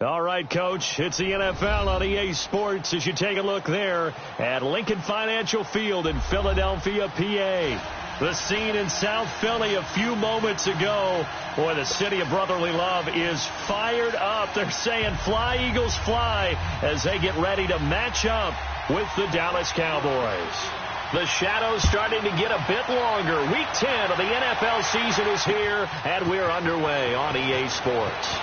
All right, Coach, it's the NFL on EA Sports as you take a look there at Lincoln Financial Field in Philadelphia, PA. The scene in South Philly a few moments ago. Boy, the city of brotherly love is fired up. They're saying fly, Eagles, fly as they get ready to match up with the Dallas Cowboys. The shadows starting to get a bit longer. Week 10 of the NFL season is here, and we're underway on EA Sports.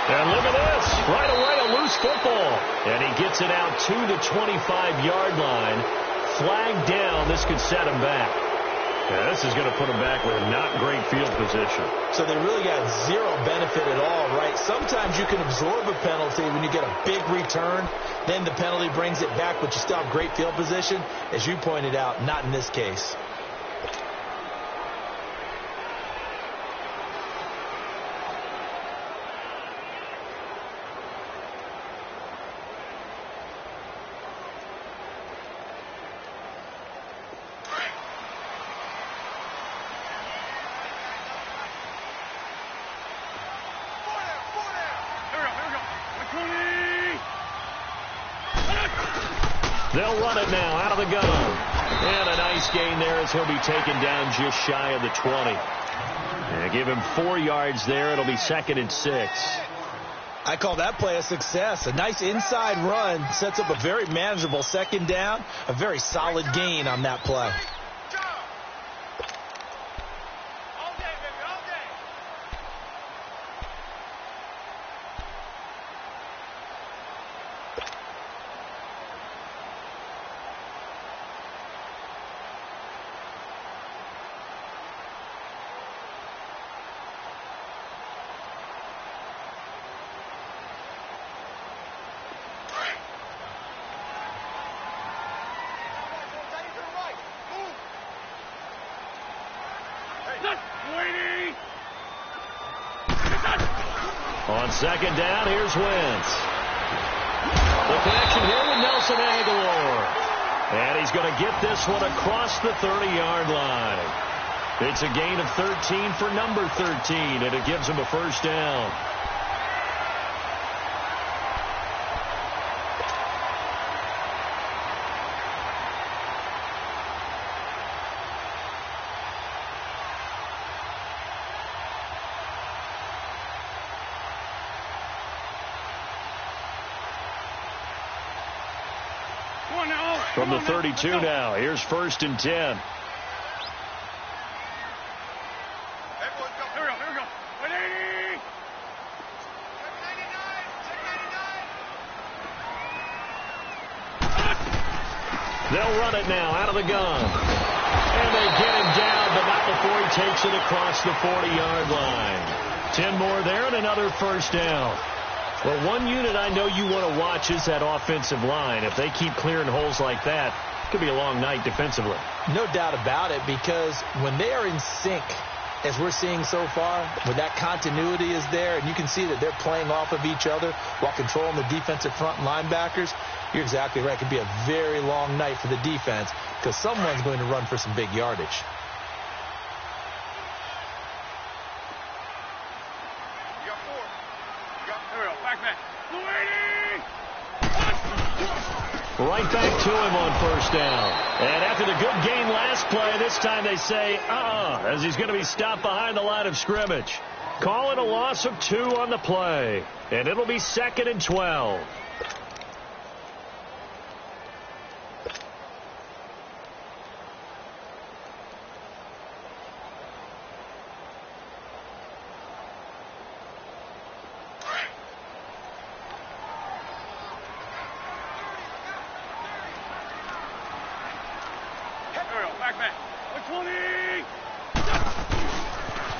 And look at this. Right away, a loose football. And he gets it out to the 25-yard line. Flag down. This could set him back. Yeah, this is going to put him back with not great field position. So they really got zero benefit at all, right? Sometimes you can absorb a penalty when you get a big return. Then the penalty brings it back, but you still have great field position. As you pointed out, not in this case. They'll run it now out of the gun. And a nice gain there as he'll be taken down just shy of the 20. And give him 4 yards there. It'll be 2nd and 6. I call that play a success. A nice inside run sets up a very manageable 2nd down. A very solid gain on that play. On 2nd down, here's Wentz. The connection here with Nelson Aguilar. And he's going to get this one across the 30-yard line. It's a gain of 13 for number 13, and it gives him a 1st down. From the 32 now, here's 1st and 10. They'll run it now out of the gun. And they get him down, but not before he takes it across the 40-yard line. 10 more there and another 1st down. Well, one unit I know you want to watch is that offensive line. If they keep clearing holes like that, it could be a long night defensively. No doubt about it, because when they are in sync, as we're seeing so far, when that continuity is there, and you can see that they're playing off of each other while controlling the defensive front linebackers, you're exactly right. It could be a very long night for the defense because someone's going to run for some big yardage. Right back to him on 1st down. And after the good gain last play, this time they say, as he's going to be stopped behind the line of scrimmage. Call it a loss of 2 on the play. And it'll be 2nd and 12.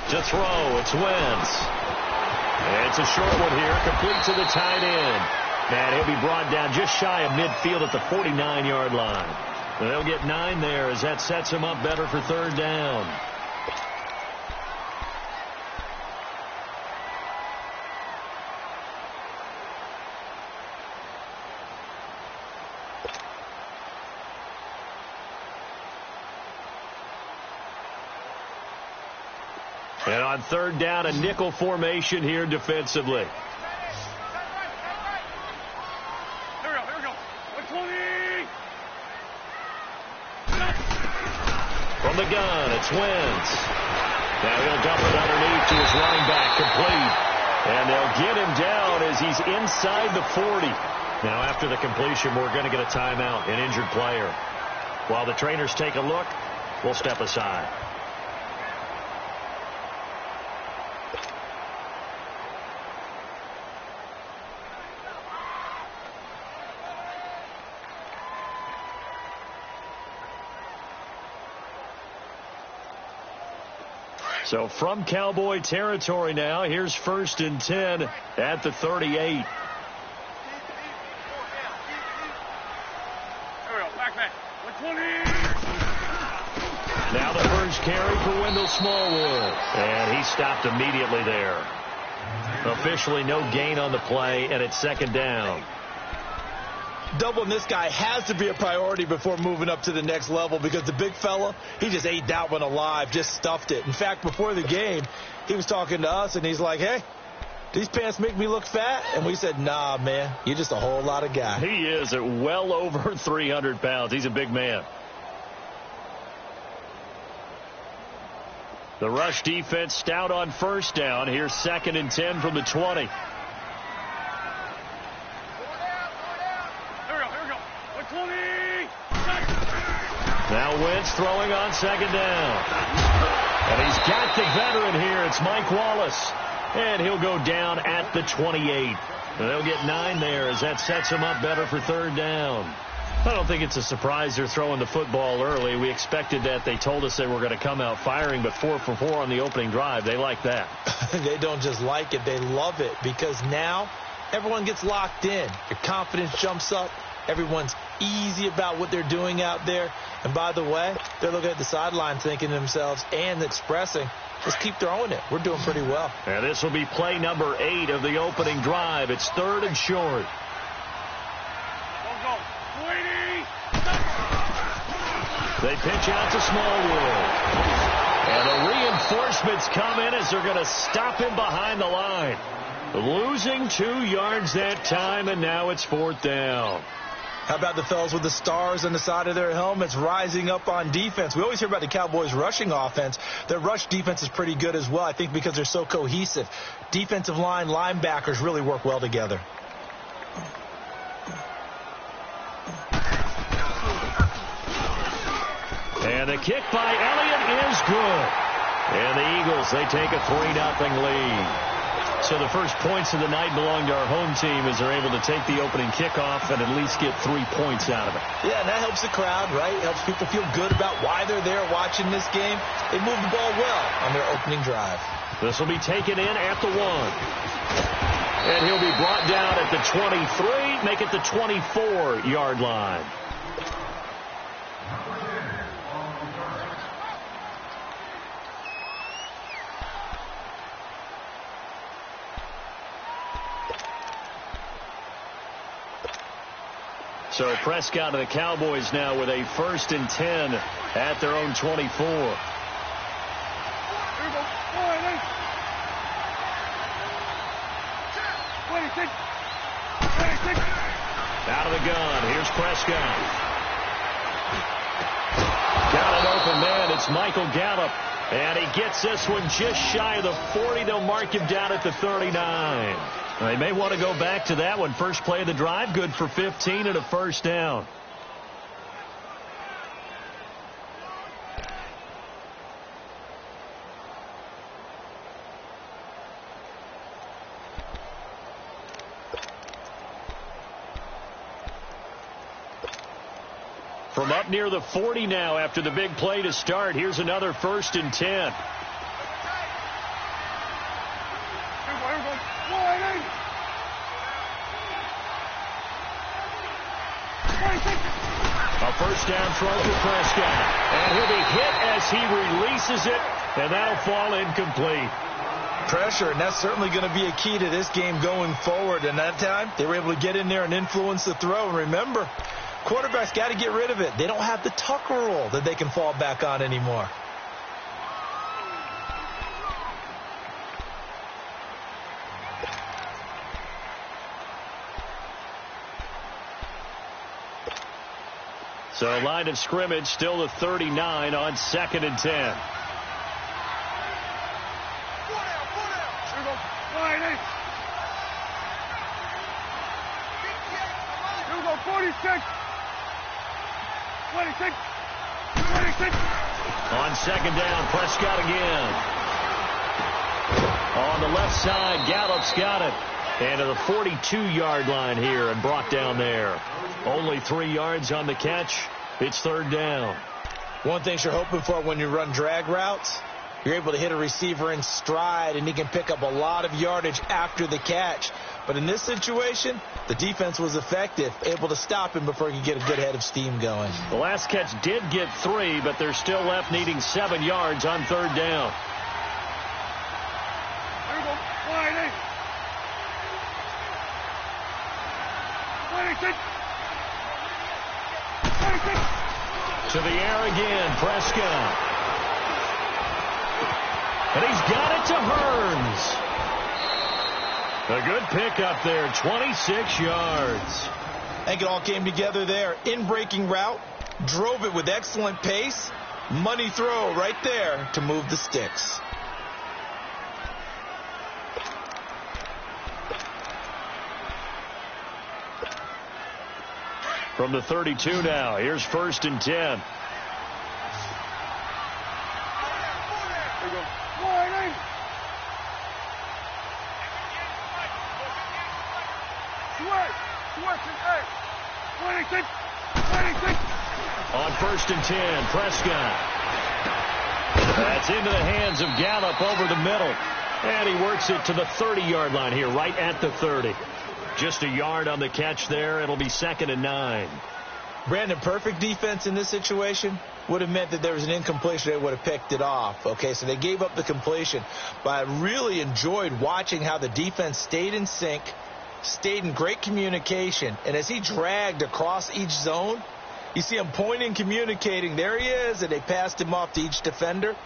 To throw, it's Wentz. It's a short one here, complete to the tight end. And he'll be brought down just shy of midfield at the 49-yard line. They'll get 9 there as that sets him up better for 3rd down. And on third down, a nickel formation here defensively. Here we go. 120. From the gun, it's Wentz. Now he'll dump it underneath to his running back, complete. And they'll get him down as he's inside the 40. Now after the completion, we're going to get a timeout, an injured player. While the trainers take a look, we'll step aside. So from Cowboy territory now, here's 1st and 10 at the 38. Here we go. Back. 120. Now the first carry for Wendell Smallwood. And he stopped immediately there. Officially no gain on the play, and it's 2nd down. Doubling this guy has to be a priority before moving up to the next level, because the big fella, he just ate that one alive, just stuffed it. In fact, before the game, he was talking to us, and he's like, hey, these pants make me look fat? And we said, nah, man, you're just a whole lot of guy. He is at well over 300 pounds. He's a big man. The rush defense stout on 1st down. Here's 2nd and 10 from the 20. Now Wentz throwing on 2nd down. And he's got the veteran here. It's Mike Wallace. And he'll go down at the 28. And they'll get 9 there as that sets him up better for 3rd down. I don't think it's a surprise they're throwing the football early. We expected that. They told us they were going to come out firing, but 4 for 4 on the opening drive. They like that. They don't just like it. They love it, because now everyone gets locked in. Your confidence jumps up. Everyone's easy about what they're doing out there. And by the way, they're looking at the sideline thinking to themselves and expressing, just keep throwing it. We're doing pretty well. And this will be play number 8 of the opening drive. It's 3rd and short. They pitch out to Smallwood. And the reinforcements come in as they're going to stop him behind the line. Losing 2 yards that time, and now it's 4th down. How about the fellas with the stars on the side of their helmets rising up on defense? We always hear about the Cowboys' rushing offense. Their rush defense is pretty good as well, I think, because they're so cohesive. Defensive line, linebackers really work well together. And the kick by Elliott is good. And the Eagles, they take a 3-0 lead. So the first points of the night belong to our home team as they're able to take the opening kickoff and at least get 3 points out of it. Yeah, and that helps the crowd, right? It helps people feel good about why they're there watching this game. They move the ball well on their opening drive. This will be taken in at the 1. And he'll be brought down at the 23, make it the 24-yard line. So Prescott and the Cowboys now with a 1st and 10 at their own 24. Out of the gun. Here's Prescott. Got an open man. It's Michael Gallup. And he gets this one just shy of the 40. They'll mark him down at the 39. They may want to go back to that one. First play of the drive, good for 15 and a 1st down. From up near the 40 now after the big play to start, here's another 1st and 10. A 1st down throw for Prescott. And he'll be hit as he releases it, and that'll fall incomplete. Pressure, and that's certainly going to be a key to this game going forward. And that time, they were able to get in there and influence the throw. And remember, quarterbacks got to get rid of it. They don't have the Tucker rule that they can fall back on anymore. So line of scrimmage still the 39 on 2nd and 10. Here we go. 48. Here we go. 46. 26. 26. On 2nd down, Prescott again. On the left side, Gallup's got it. And to the 42-yard line here and brought down there. Only 3 yards on the catch. It's 3rd down. One thing you're hoping for when you run drag routes, you're able to hit a receiver in stride, and he can pick up a lot of yardage after the catch. But in this situation, the defense was effective, able to stop him before he could get a good head of steam going. The last catch did get 3, but they're still left needing 7 yards on 3rd down. Here we go. 48. 26. 26. To the air again, Prescott. And he's got it to Hearns. A good pickup there, 26 yards. I think it all came together there. In-breaking route, drove it with excellent pace. Money throw right there to move the sticks. From the 32 now, here's 1st and 10. Here we go. 48. Switch. 26. 26. On 1st and 10, Prescott. That's into the hands of Gallup over the middle. And he works it to the 30-yard line here, right at the 30. Just a yard on the catch there. It'll be 2nd and 9. Brandon, perfect defense in this situation would have meant that there was an incompletion. They would have picked it off. Okay, so they gave up the completion. But I really enjoyed watching how the defense stayed in sync, stayed in great communication. And as he dragged across each zone, you see him pointing, communicating. There he is, and they passed him off to each defender.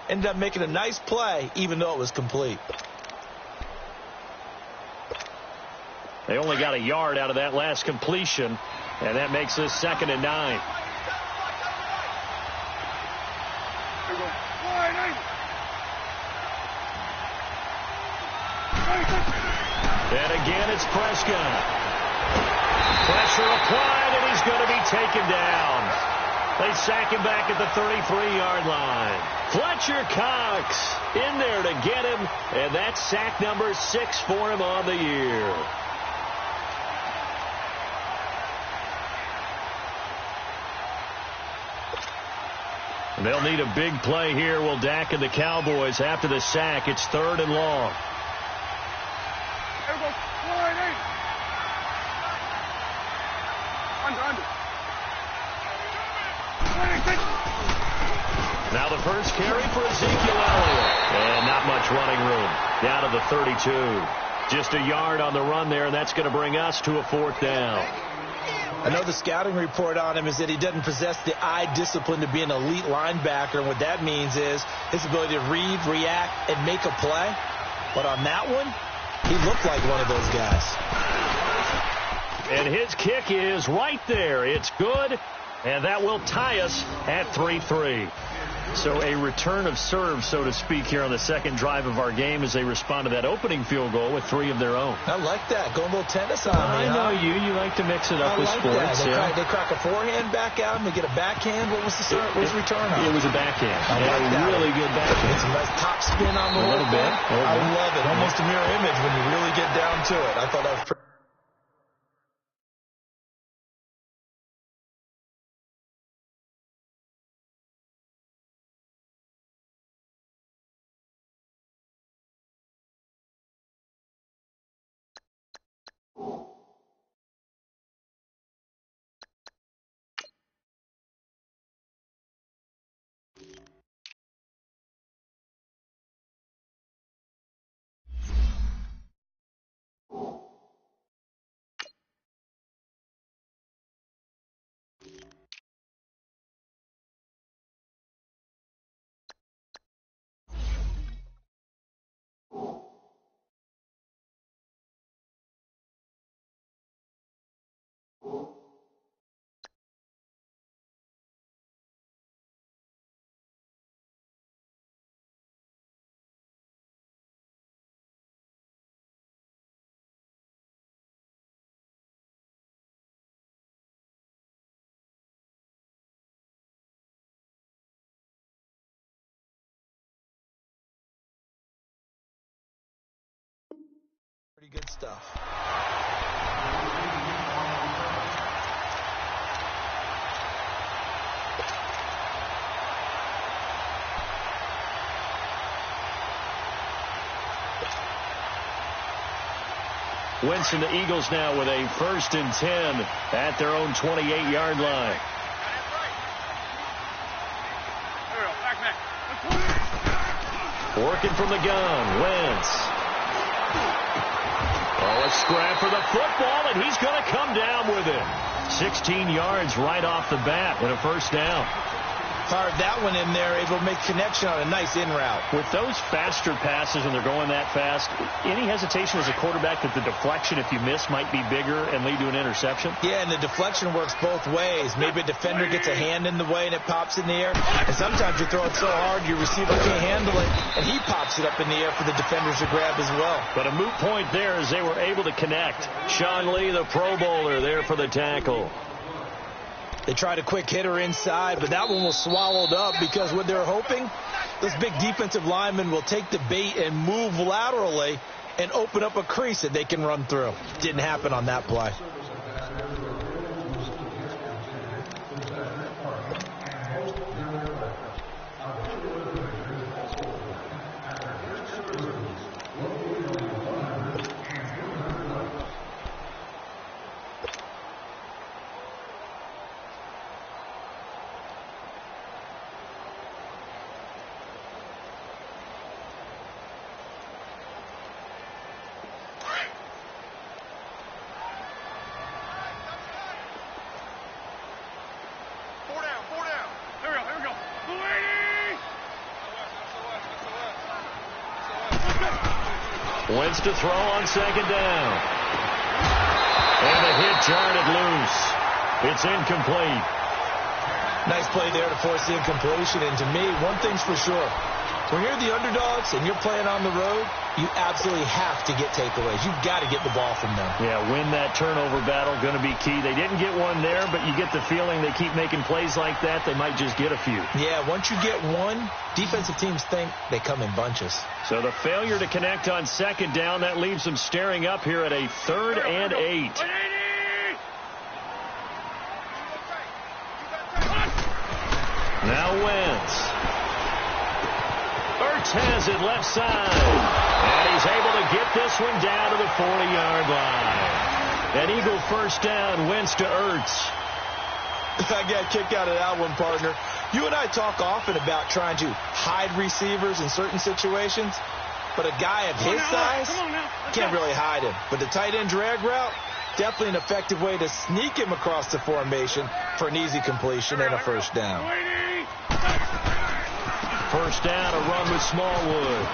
Ended up making a nice play, even though it was complete. They only got a yard out of that last completion, and that makes this 2nd and 9. Here we go. 48. 26. And again, it's Prescott. Pressure applied, and he's going to be taken down. They sack him back at the 33-yard line. Fletcher Cox in there to get him, and that's sack number 6 for him on the year. They'll need a big play here. Will Dak and the Cowboys after the sack. It's 3rd and long. Here we go. 48. Under. 26. Now the first carry for Ezekiel Elliott. And not much running room. Down to the 32. Just a yard on the run there, and that's going to bring us to a 4th down. I know the scouting report on him is that he doesn't possess the eye discipline to be an elite linebacker. And what that means is his ability to read, react, and make a play. But on that one, he looked like one of those guys. And his kick is right there. It's good, and that will tie us at 3-3. So a return of serve, so to speak, here on the second drive of our game as they respond to that opening field goal with 3 of their own. I like that. Going a little tennis on me. I know you. You like to mix it up with like sports. That. They crack a forehand back out and they get a backhand. What was the return on? It was a backhand. I like that. Really good backhand. It's a nice top spin on the A little bit. I love it. Almost a mirror image when you really get down to it. I thought that was pretty stuff. Wentz and the Eagles now with a 1st and 10 at their own 28-yard line. Working from the gun, Wentz. Oh, a scrap for the football, and he's going to come down with it. 16 yards right off the bat and a 1st down. Fired that one in there, able to make connection on a nice in route. With those faster passes and they're going that fast, any hesitation as a quarterback that the deflection, if you miss, might be bigger and lead to an interception? Yeah, and the deflection works both ways. Maybe a defender gets a hand in the way and it pops in the air. And sometimes you throw it so hard your receiver can't handle it, and he pops it up in the air for the defenders to grab as well. But a moot point there as they were able to connect. Sean Lee, the Pro Bowler, there for the tackle. They tried a quick hitter inside, but that one was swallowed up because what they're hoping, those big defensive linemen will take the bait and move laterally and open up a crease that they can run through. Didn't happen on that play. Wentz to throw on 2nd down. And the hit jarred it loose. It's incomplete. Nice play there to force the incompletion. And to me, one thing's for sure. When you're the underdogs and you're playing on the road, you absolutely have to get takeaways. You've got to get the ball from them. Yeah, win that turnover battle, going to be key. They didn't get one there, but you get the feeling they keep making plays like that, they might just get a few. Yeah, once you get one, defensive teams think they come in bunches. So the failure to connect on 2nd down, that leaves them staring up here at a 3rd and 8. Now Wentz. Ertz has it left side. And he's able to get this one down to the 40-yard line. An Eagle 1st down, Wentz to Ertz. I got a kick out of that one, partner. You and I talk often about trying to hide receivers in certain situations, but a guy of his size can't really hide him. But the tight end drag route, definitely an effective way to sneak him across the formation for an easy completion and a 1st down. 1st down, a run with Smallwood.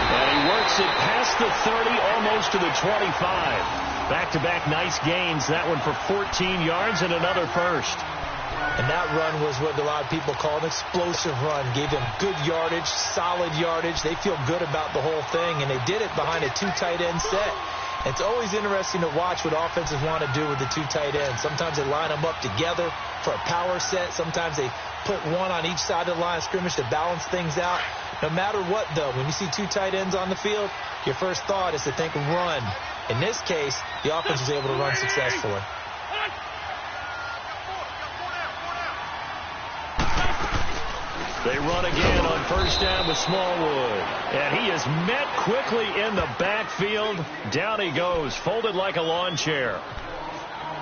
And he works it past the 30, almost to the 25. Back-to-back nice gains. That one for 14 yards and another 1st. And that run was what a lot of people call an explosive run. Gave them good yardage, solid yardage. They feel good about the whole thing, and they did it behind a 2 tight end set. It's always interesting to watch what offenses want to do with the 2 tight ends. Sometimes they line them up together for a power set. Sometimes they put one on each side of the line of scrimmage to balance things out. No matter what, though, when you see 2 tight ends on the field, your first thought is to think run. In this case, the offense was able to run successfully. They run again on 1st down with Smallwood. And he is met quickly in the backfield. Down he goes, folded like a lawn chair.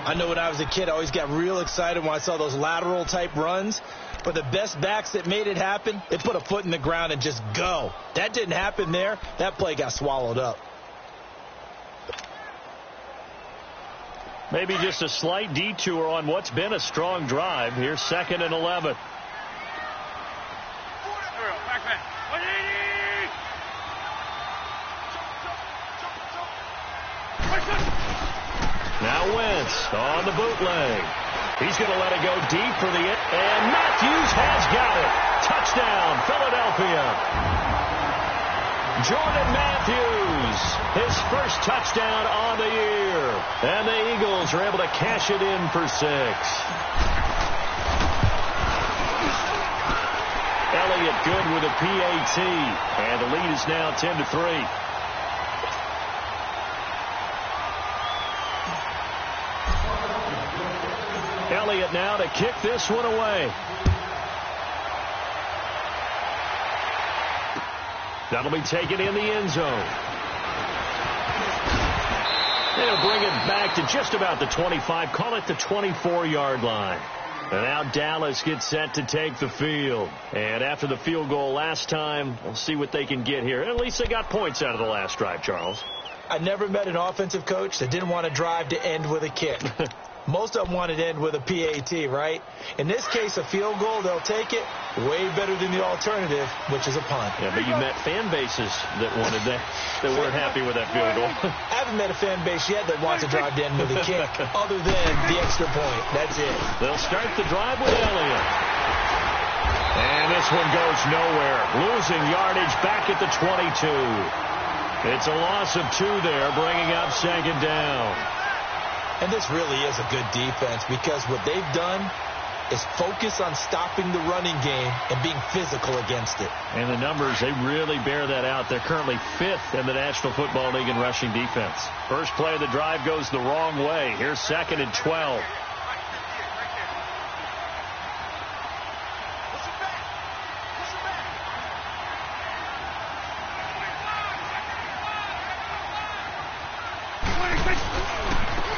I know when I was a kid, I always got real excited when I saw those lateral type runs. But the best backs that made it happen, they put a foot in the ground and just go. That didn't happen there. That play got swallowed up. Maybe just a slight detour on what's been a strong drive. Here's 2nd and 11. Now Wentz on the bootleg. He's going to let it go deep for the end. And Matthews has got it. Touchdown, Philadelphia. Jordan Matthews, his 1st touchdown on the year. And the Eagles are able to cash it in for 6. Elliott good with a PAT. And the lead is now 10-3. Elliott now to kick this one away. That'll be taken in the end zone. They'll bring it back to just about the 25. Call it the 24-yard line. And now Dallas gets set to take the field. And after the field goal last time, we'll see what they can get here. At least they got points out of the last drive, Charles. I never met an offensive coach that didn't want to drive to end with a kick. Most of them want to end with a PAT, right? In this case, a field goal, they'll take it. Way better than the alternative, which is a punt. Yeah, but you met fan bases that wanted that weren't happy with that field goal. I haven't met a fan base yet that wants to drive to end with a kick, other than the extra point. That's it. They'll start the drive with Elliott. And this one goes nowhere. Losing yardage back at the 22. It's a loss of 2 there, bringing up second down. And this really is a good defense because what they've done is focus on stopping the running game and being physical against it. And the numbers, they really bear that out. They're currently 5th in the National Football League in rushing defense. First play of the drive goes the wrong way. Here's 2nd and 12.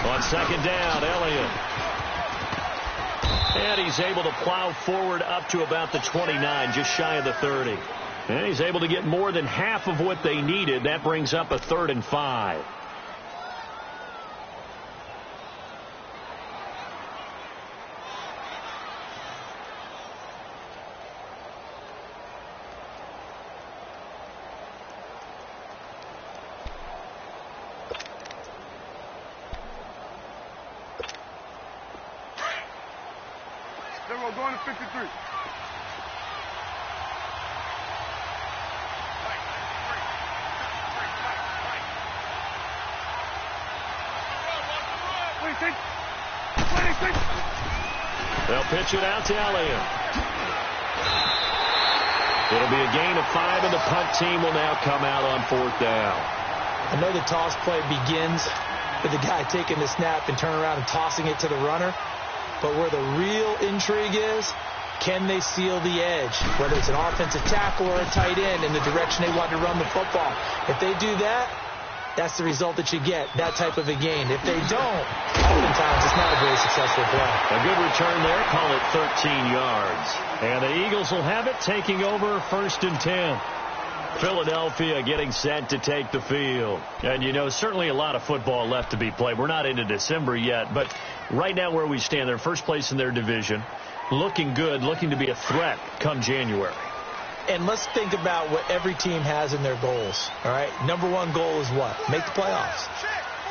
On second down, Elliott. And he's able to plow forward up to about the 29, just shy of the 30. And he's able to get more than half of what they needed. That brings up a 3rd and 5. We're going to 53. They'll pitch it out to Elliott. It'll be a gain of 5, and the punt team will now come out on 4th down. I know the toss play begins with the guy taking the snap and turning around and tossing it to the runner. But where the real intrigue is, can they seal the edge? Whether it's an offensive tackle or a tight end in the direction they want to run the football. If they do that, that's the result that you get, that type of a gain. If they don't, oftentimes it's not a very successful play. A good return there, call it 13 yards. And the Eagles will have it, taking over 1st and 10. Philadelphia getting set to take the field. And, you know, certainly a lot of football left to be played. We're not into December yet, but right now where we stand, they're first place in their division, looking good, looking to be a threat come January. And let's think about what every team has in their goals, all right? Number 1 goal is what? Make the playoffs.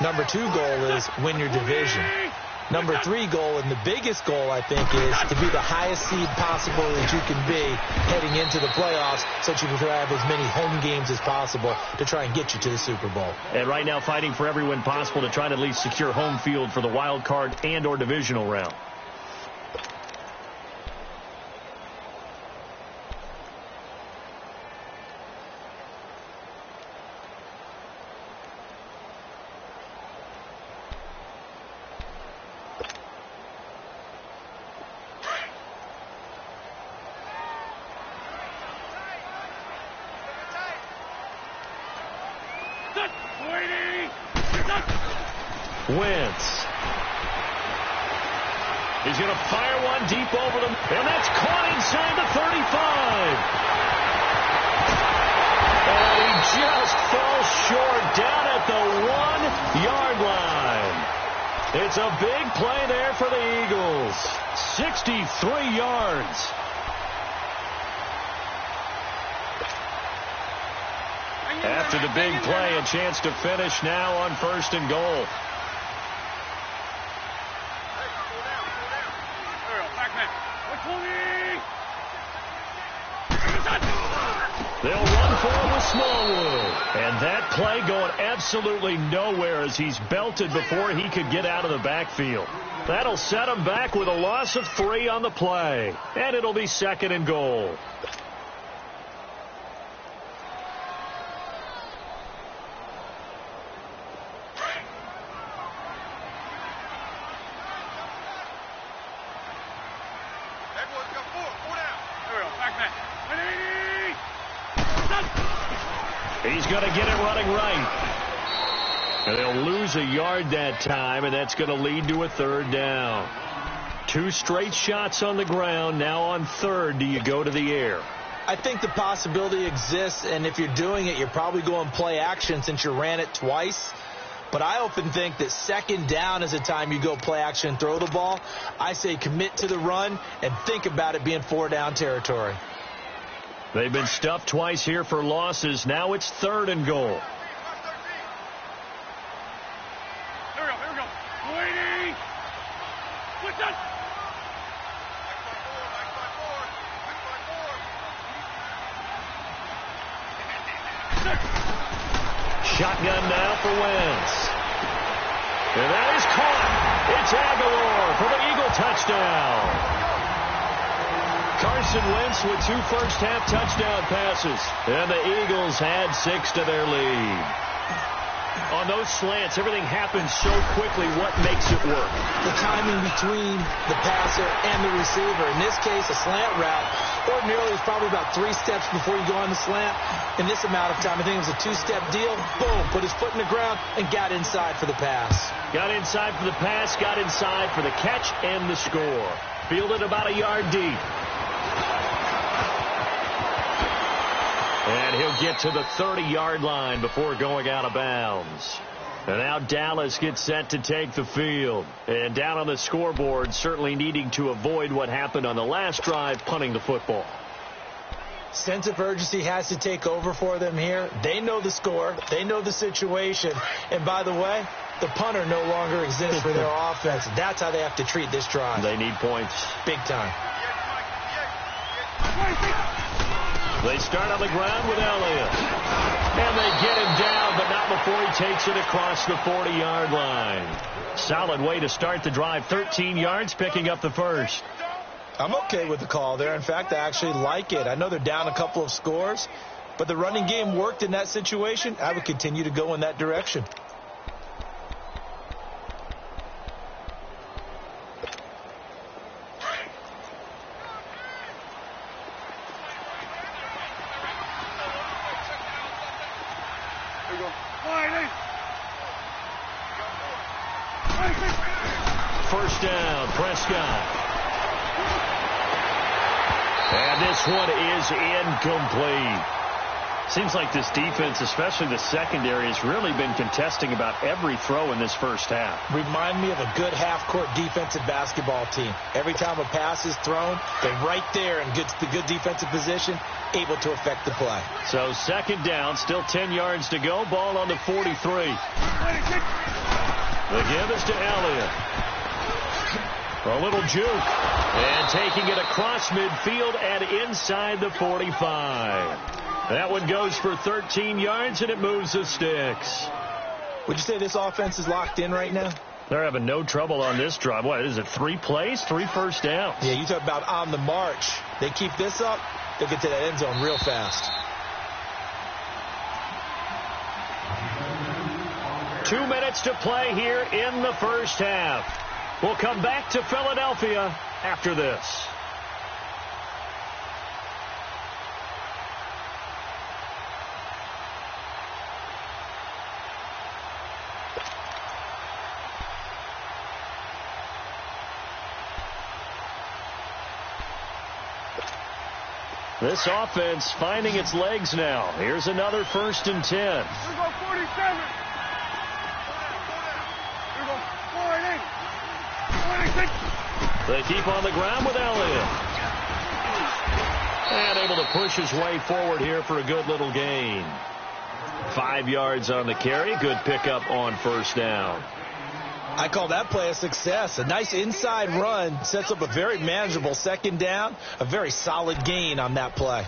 Number 2 goal is win your division. Number 3 goal, and the biggest goal, I think, is to be the highest seed possible that you can be heading into the playoffs so that you can have as many home games as possible to try and get you to the Super Bowl. And right now fighting for every win possible to try to at least secure home field for the wild card and or divisional round. Wentz. He's going to fire one deep over them, and that's caught inside the 35. And he just falls short down at the 1-yard line. It's a big play there for the Eagles. 63 yards. After the big play, a chance to finish now on 1st and goal. They'll run for it with Smallwood. And that play going absolutely nowhere as he's belted before he could get out of the backfield. That'll set him back with a loss of 3 on the play. And it'll be 2nd and goal. He's going to get it running right. And they'll lose a yard that time, and that's going to lead to a third down. 2 straight shots on the ground. Now on third, do you go to the air? I think the possibility exists, and if you're doing it, you're probably going play action since you ran it twice. But I often think that second down is the time you go play action and throw the ball. I say commit to the run and think about it being 4-down territory. They've been stuffed twice here for losses. Now it's 3rd and goal. Here we go. Waiting. Switch up. Shotgun now for Wentz. And that is caught. It's Aguilar for the Eagle touchdown. Carson Wentz with 2 first-half touchdown passes. And the Eagles had 6 to their lead. On those slants, everything happens so quickly. What makes it work? The timing between the passer and the receiver. In this case, a slant route. Ordinarily, it's probably about 3 steps before you go on the slant. In this amount of time, I think it was a 2-step deal. Boom, put his foot in the ground and got inside for the pass. Got inside for the pass, got inside for the catch and the score. Fielded about a yard deep. And he'll get to the 30-yard line before going out of bounds. And now Dallas gets set to take the field. And down on the scoreboard, certainly needing to avoid what happened on the last drive, punting the football. Sense of urgency has to take over for them here. They know the score. They know the situation. And by the way, the punter no longer exists for their offense. That's how they have to treat this drive. They need points. Big time. They start on the ground with Elliott. And they get him down, but not before he takes it across the 40-yard line. Solid way to start the drive. 13 yards, picking up the first. I'm okay with the call there. In fact, I actually like it. I know they're down a couple of scores, but the running game worked in that situation. I would continue to go in that direction. First down, Prescott. And this one is incomplete. Seems like this defense, especially the secondary, has really been contesting about every throw in this first half. Remind me of a good half-court defensive basketball team. Every time a pass is thrown, they're right there in the good defensive position, able to affect the play. So second down, still 10 yards to go. Ball on the 43. The give is to Elliott. A little juke. And taking it across midfield and inside the 45. That one goes for 13 yards, and it moves the sticks. Would you say this offense is locked in right now? They're having no trouble on this drive. What is it, 3 plays, 3 first downs? Yeah, you talk about on the march. They keep this up, they'll get to that end zone real fast. 2 minutes to play here in the first half. We'll come back to Philadelphia after this. This offense finding its legs now. Here's another 1st and 10. Here we go, 47. Here we go, 48. 46. They keep on the ground with Elliott. And able to push his way forward here for a good little gain. 5 yards on the carry. Good pickup on first down. I call that play a success. A nice inside run sets up a very manageable second down. A very solid gain on that play.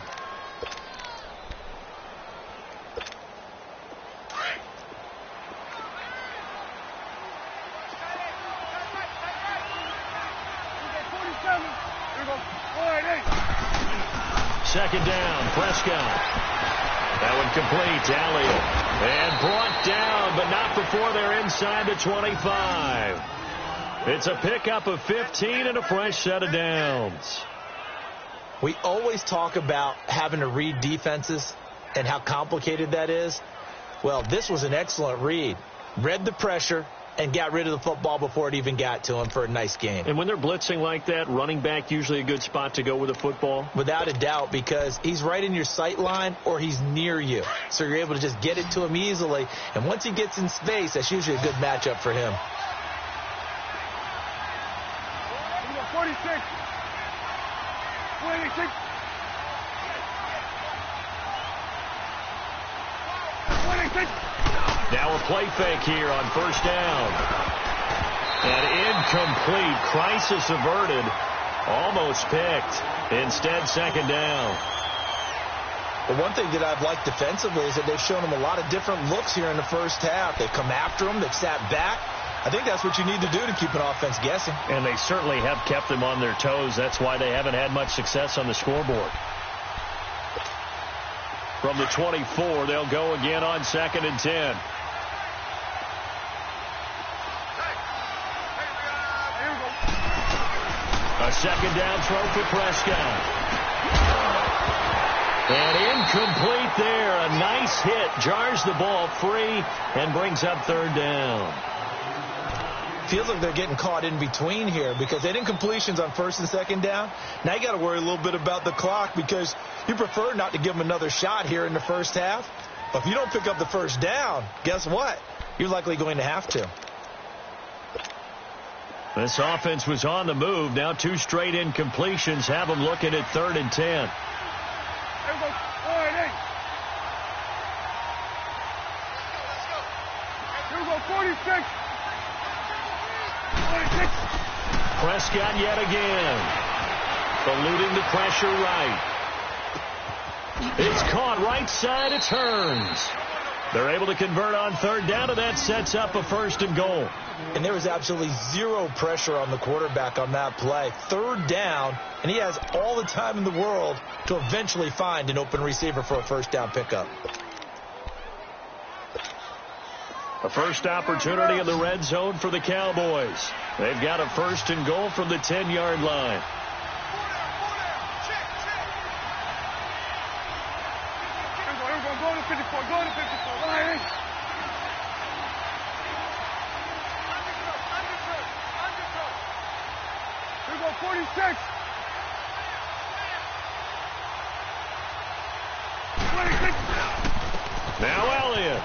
Second down, Prescott. That one complete to Elliott. And brought down, but not before they're inside the 25. It's a pickup of 15 and a fresh set of downs. We always talk about having to read defenses. and how complicated that is? Well, this was an excellent read. Read the pressure and got rid of the football before it even got to him for a nice gain. And when they're blitzing like that, running back usually a good spot to go with the football? Without a doubt, because he's right in your sight line or he's near you. So you're able to just get it to him easily. And once he gets in space, that's usually a good matchup for him. 46. 26. 26. Now a play fake here on first down. And incomplete. Crisis averted. Almost picked. Instead, second down. The one thing that I've liked defensively is that they've shown him a lot of different looks here in the first half. They've come after him. They've sat back. I think that's what you need to do to keep an offense guessing. And they certainly have kept them on their toes. That's why they haven't had much success on the scoreboard. From the 24, they'll go again on 2nd and 10. A second down throw for Prescott. And incomplete there. A nice hit. Jars the ball free and brings up 3rd down. Feels like they're getting caught in between here because they didn't completions on 1st and 2nd down. Now you got to worry a little bit about the clock because you prefer not to give them another shot here in the first half. But if you don't pick up the first down, guess what? You're likely going to have to. This offense was on the move. Now 2 straight incompletions have them looking at 3rd and 10. Here we go, 46. 26. Prescott yet again. Eluding the pressure right. It's caught right side. It turns. They're able to convert on 3rd down, and that sets up a 1st and goal. And there was absolutely zero pressure on the quarterback on that play. 3rd down, and he has all the time in the world to eventually find an open receiver for a 1st down pickup. A first opportunity in the red zone for the Cowboys. They've got a 1st and goal from the 10-yard line. Go to 54. Go to 54. Right. Here we go, 46. 26. Now Elliott.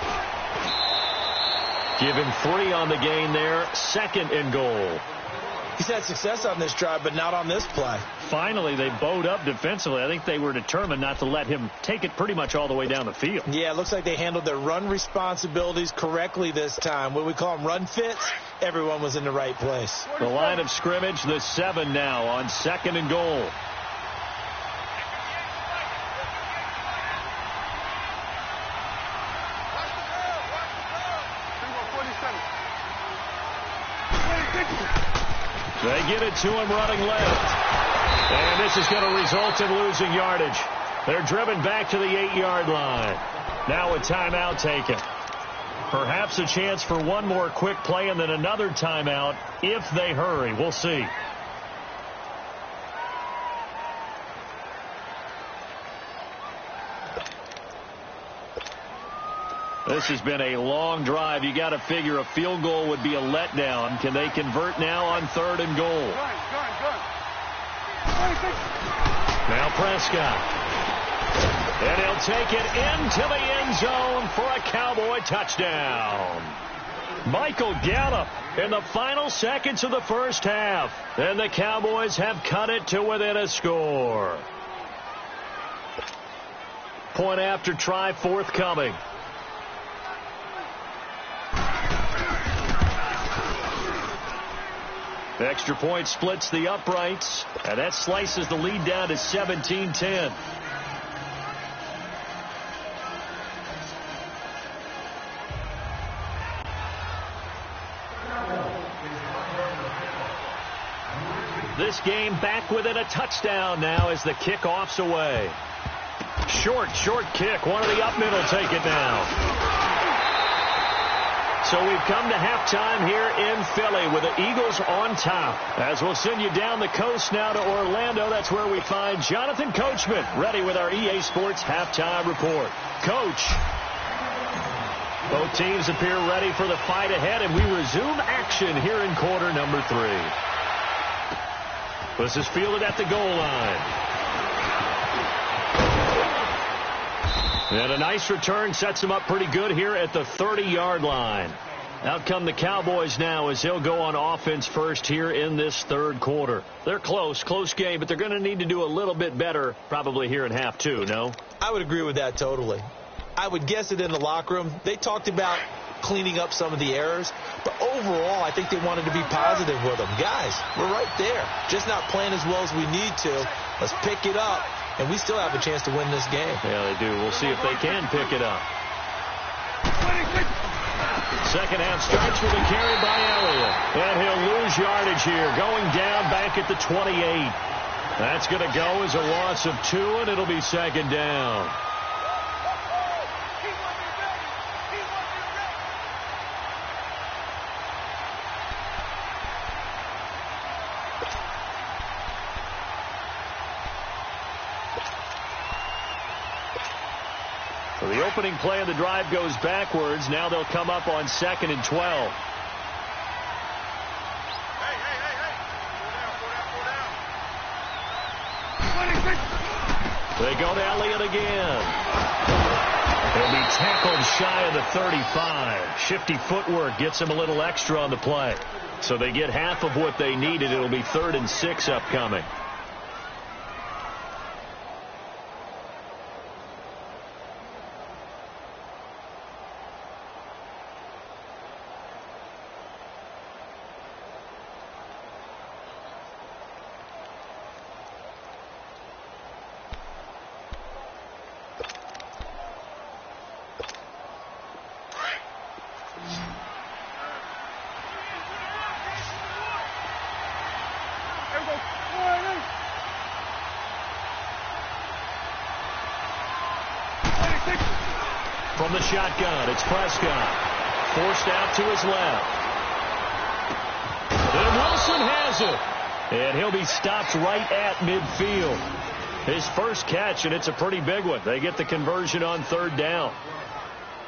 Give him 3 on the gain there. 2nd and goal. He's had success on this drive, but not on this play. Finally, they bowed up defensively. I think they were determined not to let him take it pretty much all the way down the field. Yeah, it looks like they handled their run responsibilities correctly this time. When we call them run fits, everyone was in the right place. The line of scrimmage, the 7 now on 2nd and goal. They get it to him running left. And this is going to result in losing yardage. They're driven back to the 8-yard line. Now a timeout taken. Perhaps a chance for one more quick play and then another timeout if they hurry. We'll see. This has been a long drive. You got to figure a field goal would be a letdown. Can they convert now on 3rd and goal? Good. Now Prescott. And he'll take it into the end zone for a Cowboy touchdown. Michael Gallup in the final seconds of the first half. And the Cowboys have cut it to within a score. Point after try forthcoming. The extra point splits the uprights, and that slices the lead down to 17-10. This game back within a touchdown now as the kickoff's away. Short kick. One of the up middle take it now. So we've come to halftime here in Philly with the Eagles on top. As we'll send you down the coast now to Orlando, that's where we find Jonathan Coachman ready with our EA Sports halftime report. Coach. Both teams appear ready for the fight ahead, and we resume action here in quarter number 3. This is fielded at the goal line. And a nice return sets him up pretty good here at the 30-yard line. Out come the Cowboys now as they'll go on offense first here in this third quarter. They're close game, but they're going to need to do a little bit better probably here in half 2, no? I would agree with that totally. I would guess it in the locker room. They talked about cleaning up some of the errors, but overall I think they wanted to be positive with them. Guys, we're right there. Just not playing as well as we need to. Let's pick it up, and we still have a chance to win this game. Yeah, they do. We'll see if they can pick it up. Second half starts with a carry by Elliott. And he'll lose yardage here, going down back at the 28. That's going to go as a loss of 2, and it'll be second down. So the opening play of the drive goes backwards. Now they'll come up on 2nd and 12. They go to Elliott again. He'll be tackled shy of the 35. Shifty footwork gets him a little extra on the play. So they get half of what they needed. It'll be 3rd and 6 upcoming. From the shotgun, it's Prescott. Forced out to his left. And Wilson has it. And he'll be stopped right at midfield. His first catch, and it's a pretty big one. They get the conversion on 3rd down.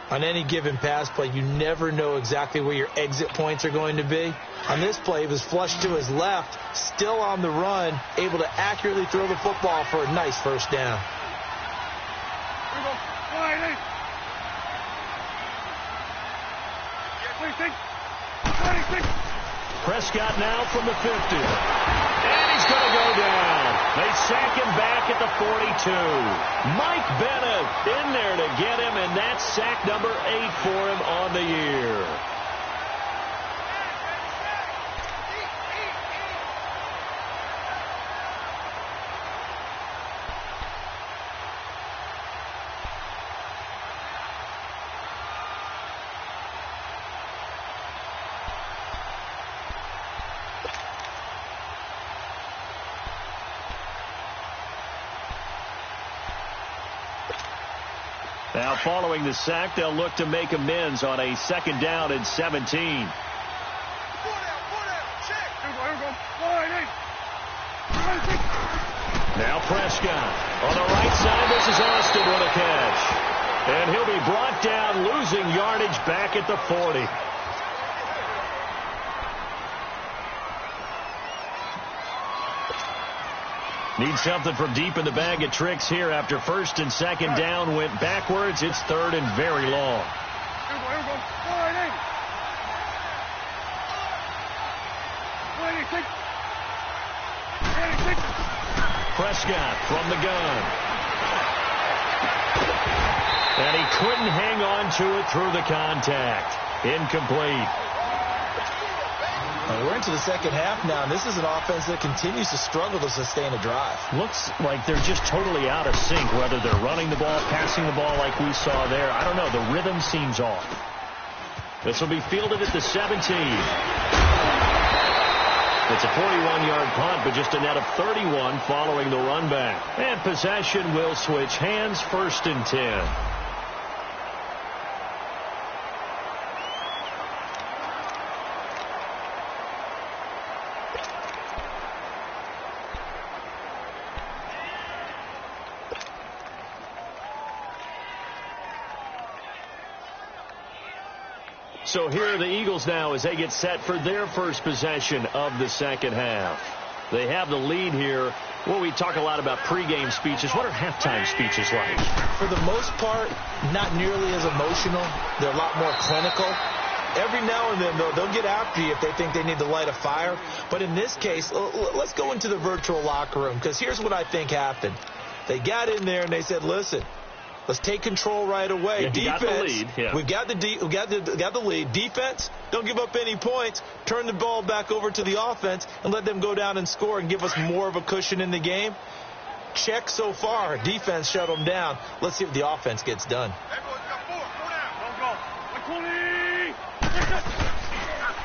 On any given pass play, you never know exactly where your exit points are going to be. On this play, he was flushed to his left, still on the run, able to accurately throw the football for a nice first down. Prescott now from the 50. And he's going to go down. They sack him back at the 42. Mike Bennett in there to get him, and that's sack number 8 for him on the year. Now following the sack, they'll look to make amends on a 2nd down and 17. Now Prescott on the right side. This is Austin with a catch. And he'll be brought down, losing yardage back at the 40. Need something from deep in the bag of tricks here after 1st and 2nd down went backwards. It's 3rd and very long. Prescott from the gun. And he couldn't hang on to it through the contact. Incomplete. We're into the second half now, and this is an offense that continues to struggle to sustain a drive. Looks like they're just totally out of sync, whether they're running the ball, passing the ball like we saw there. I don't know. The rhythm seems off. This will be fielded at the 17. It's a 41-yard punt, but just a net of 31 following the run back. And possession will switch hands, 1st and 10. So here are the Eagles now as they get set for their first possession of the second half. They have the lead here. Well, we talk a lot about pregame speeches. What are halftime speeches like? For the most part, not nearly as emotional. They're a lot more clinical. Every now and then, though, they'll get after you if they think they need to light a fire. But in this case, let's go into the virtual locker room, because here's what I think happened. They got in there and they said, listen, let's take control right away. Yeah, defense, got the lead. Yeah. we've got the lead. Defense, don't give up any points. Turn the ball back over to the offense and let them go down and score and give us more of a cushion in the game. Check so far. Defense shut them down. Let's see if the offense gets done.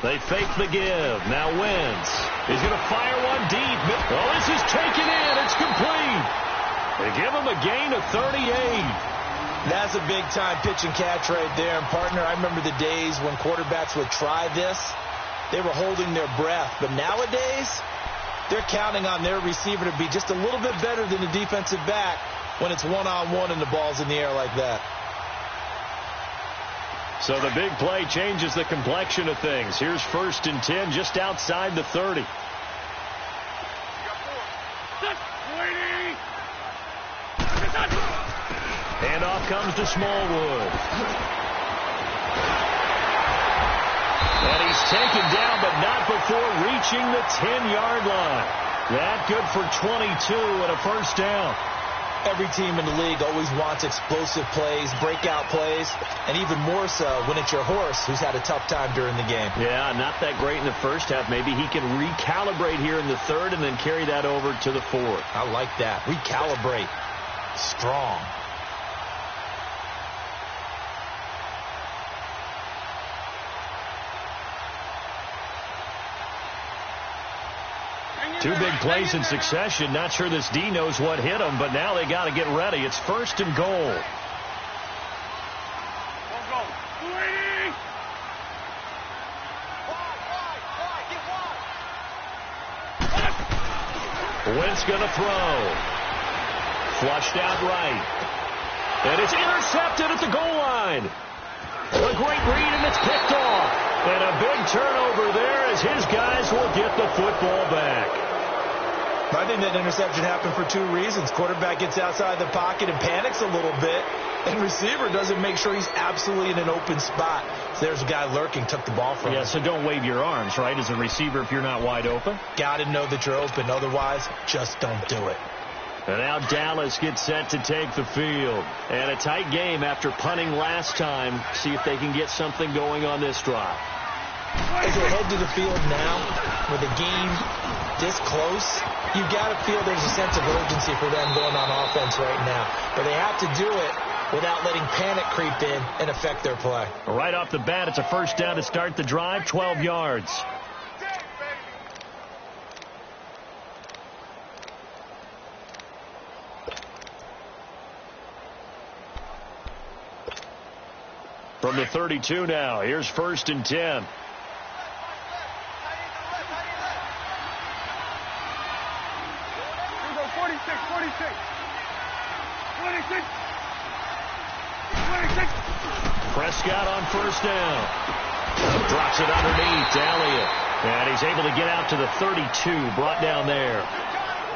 They fake the give. Now Wentz. He's going to fire one deep. Oh, this is taken in. It's complete. They give him a gain of 38. That's a big-time pitch and catch right there. And, partner, I remember the days when quarterbacks would try this. They were holding their breath. But nowadays, they're counting on their receiver to be just a little bit better than the defensive back when it's one-on-one and the ball's in the air like that. So the big play changes the complexion of things. Here's 1st and 10 just outside the 30. Handoff comes to Smallwood. And he's taken down, but not before reaching the 10-yard line. That good for 22 and a first down. Every team in the league always wants explosive plays, breakout plays, and even more so when it's your horse who's had a tough time during the game. Yeah, not that great in the first half. Maybe he can recalibrate here in the third and then carry that over to the fourth. I like that. Recalibrate. Strong. Two big plays in succession. Not sure this D knows what hit him, but now they got to get ready. It's 1st and goal. Wentz going to throw. Flushed out right. And it's intercepted at the goal line. A great read, and it's picked off. And a big turnover there as his guys will get the football back. I think that interception happened for two reasons. Quarterback gets outside the pocket and panics a little bit, and receiver doesn't make sure he's absolutely in an open spot. So there's a guy lurking, took the ball from him. Yeah, so don't wave your arms, right, as a receiver if you're not wide open. Got to know that you're open. Otherwise, just don't do it. And now Dallas gets set to take the field. And a tight game after punting last time. See if they can get something going on this drive. As they head to the field now, with the game this close, you've got to feel there's a sense of urgency for them going on offense right now. But they have to do it without letting panic creep in and affect their play. Right off the bat, it's a first down to start the drive, 12 yards. From the 32 now, here's 1st and 10. Prescott on first down. Drops it underneath. Elliott. And he's able to get out to the 32. Brought down there.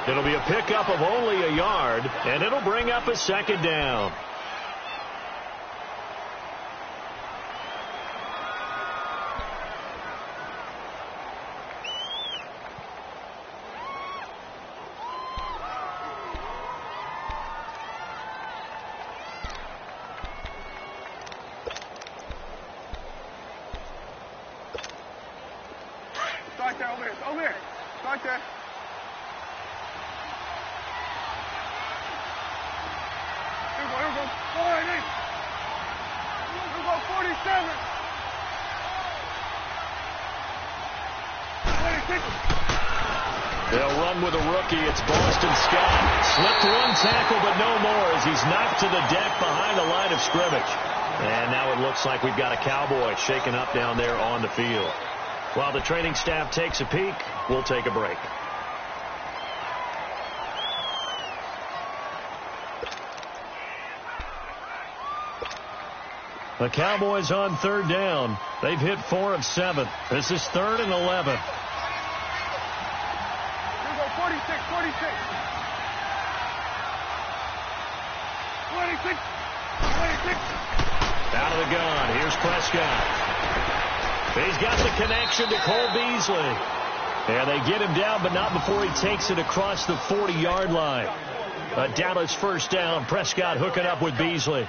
It'll be a pickup of only a yard, and it'll bring up a second down. Over here. Start there. Here we go. All right, in. Here we go, 47. 26. They'll run with a rookie. It's Boston Scott. Slipped one tackle, but no more as he's knocked to the deck behind the line of scrimmage. And now it looks like we've got a Cowboy shaken up down there on the field. While the training staff takes a peek, we'll take a break. The Cowboys on third down. They've hit 4 of 7. This is 3rd and 11. Here we go, 46, 46. 26, 26. Out of the gun. Here's Prescott. He's got the connection to Cole Beasley. And they get him down, but not before he takes it across the 40-yard line. A Dallas first down. Prescott hooking up with Beasley.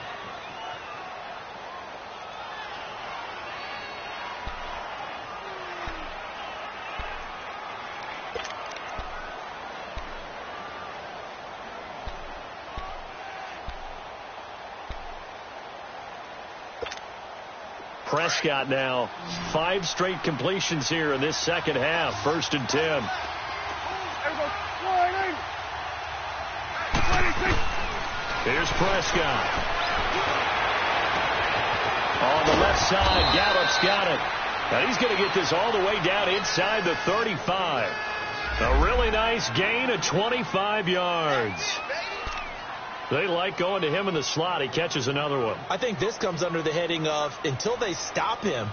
Prescott now 5 straight completions here in this second half. 1st and 10. Here's Prescott. On the left side, Gallup's got it. Now he's going to get this all the way down inside the 35. A really nice gain of 25 yards. They like going to him in the slot. He catches another one. I think this comes under the heading of until they stop him,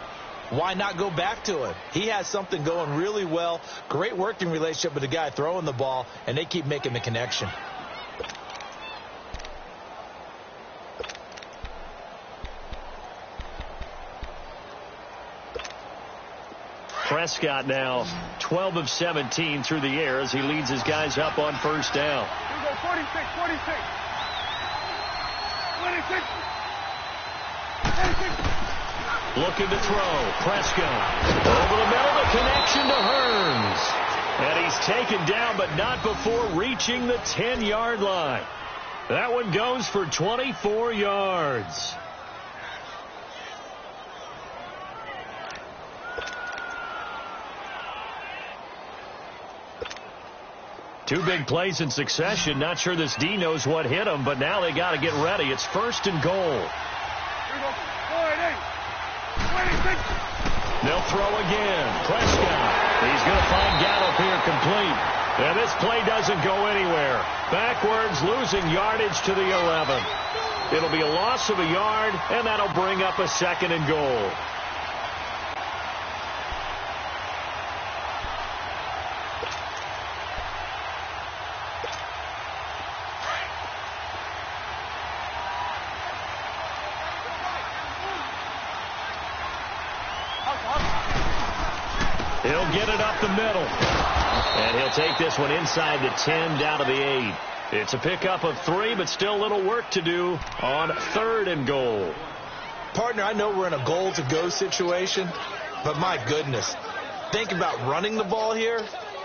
why not go back to him? He has something going really well. Great working relationship with the guy throwing the ball, and they keep making the connection. Prescott now 12 of 17 through the air as he leads his guys up on first down. Here we go, 46, 46. 26. 26. Looking to throw. Prescott. Over the middle, the connection to Hearns. And he's taken down, but not before reaching the 10-yard line. That one goes for 24 yards. Two big plays in succession. Not sure this D knows what hit him, but now they got to get ready. It's 1st and goal. Here we go. 48. 26. They'll throw again. Prescott. He's going to find Gallup here complete. And this play doesn't go anywhere. Backwards, losing yardage to the 11. It'll be a loss of a yard, and that'll bring up a 2nd and goal. He'll get it up the middle. And he'll take this one inside the 10 down to the 8. It's a pickup of 3, but still a little work to do on 3rd and goal. Partner, I know we're in a goal-to-go situation, but my goodness, think about running the ball here.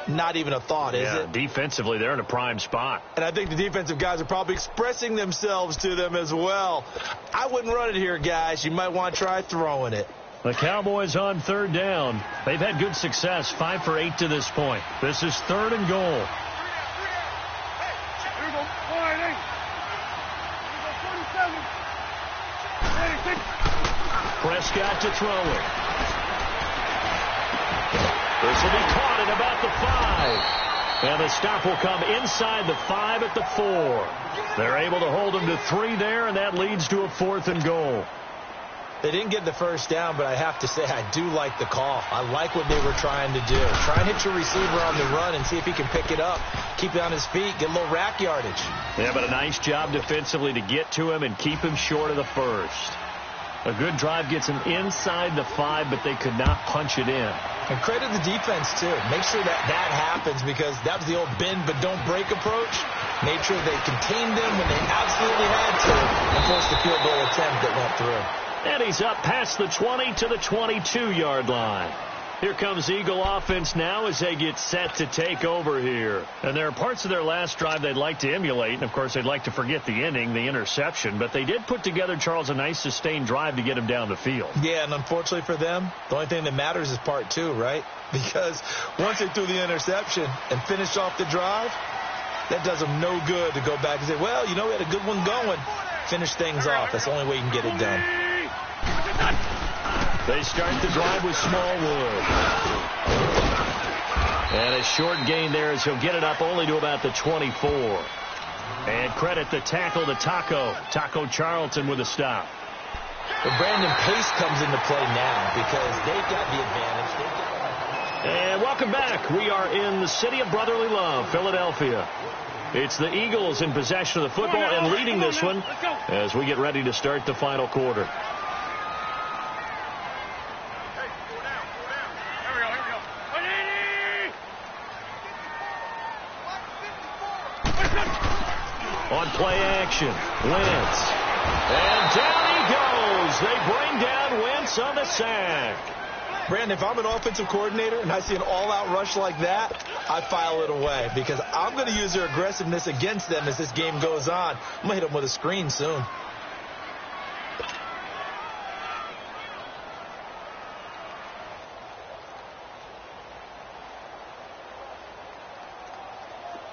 Not even a thought, is it? Defensively, they're in a prime spot. And I think the defensive guys are probably expressing themselves to them as well. I wouldn't run it here, guys. You might want to try throwing it. The Cowboys on 3rd down. They've had good success, 5 for 8 to this point. This is 3rd and goal. Here we go. 48. Here we go, 47. 86. Prescott to throw it. This will be caught at about the 5. And the stop will come inside the 5 at the 4. They're able to hold him to 3 there, and that leads to a 4th and goal. They didn't get the first down, but I have to say I do like the call. I like what they were trying to do. Try and hit your receiver on the run and see if he can pick it up. Keep it on his feet. Get a little rack yardage. Yeah, but a nice job defensively to get to him and keep him short of the first. A good drive gets him inside the 5, but they could not punch it in. And credit the defense, too. Make sure that happens because that was the old bend but don't break approach. Made sure they contained them when they absolutely had to and forced the field goal attempt that went through. And he's up past the 20 to the 22-yard line. Here comes Eagle offense now as they get set to take over here. And there are parts of their last drive they'd like to emulate. And, of course, they'd like to forget the inning, the interception. But they did put together, Charles, a nice sustained drive to get him down the field. Yeah, and unfortunately for them, the only thing that matters is part 2, right? Because once they threw the interception and finished off the drive, that does them no good to go back and say, well, you know, we had a good one going. Finish things off. That's the only way you can get it done. They start the drive with Smallwood. And a short gain there as he'll get it up only to about the 24. And credit the tackle to Taco Charlton with a stop. But Brandon, pace comes into play now because they've got the advantage. And welcome back. We are in the city of brotherly love, Philadelphia. It's the Eagles in possession of the football and leading this one as we get ready to start the final quarter. On play action, Wentz. And down he goes. They bring down Wentz on the sack. Brandon, if I'm an offensive coordinator and I see an all-out rush like that, I file it away because I'm going to use their aggressiveness against them as this game goes on. I'm going to hit them with a screen soon.